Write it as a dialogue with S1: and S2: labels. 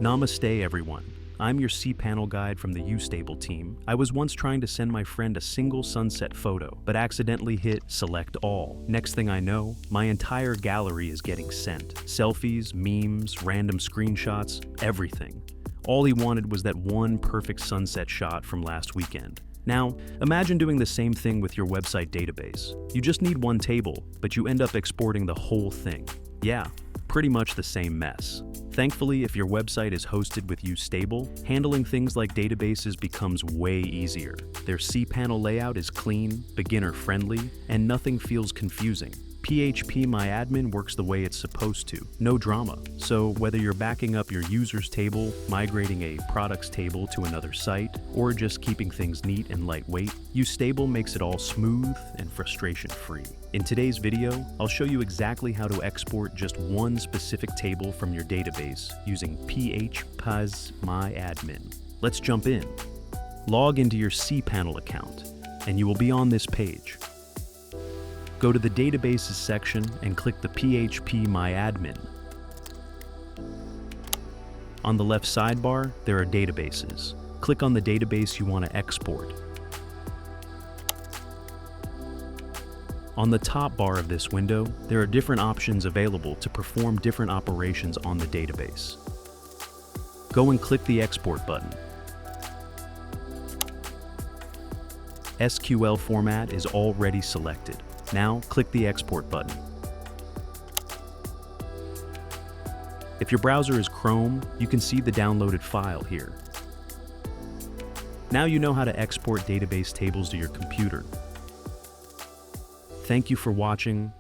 S1: Namaste, everyone. I'm your cPanel guide from the YouStable team. I was once trying to send my friend a single sunset photo, but accidentally hit Select All. Next thing I know, my entire gallery is getting sent. Selfies, memes, random screenshots, everything. All he wanted was that one perfect sunset shot from last weekend. Now, imagine doing the same thing with your website database. You just need one table, but you end up exporting the whole thing. Yeah, pretty much the same mess. Thankfully, if your website is hosted with YouStable, handling things like databases becomes way easier. Their cPanel layout is clean, beginner-friendly, and nothing feels confusing. phpMyAdmin works the way it's supposed to, no drama. So whether you're backing up your users table, migrating a products table to another site, or just keeping things neat and lightweight, YouStable makes it all smooth and frustration-free. In today's video, I'll show you exactly how to export just one specific table from your database using phpMyAdmin. Let's jump in. Log into your cPanel account, and you will be on this page. Go to the Databases section and click the phpMyAdmin. On the left sidebar, there are databases. Click on the database you want to export. On the top bar of this window, there are different options available to perform different operations on the database. Go and click the Export button. SQL format is already selected. Now, click the Export button. If your browser is Chrome, you can see the downloaded file here. Now you know how to export database tables to your computer. Thank you for watching.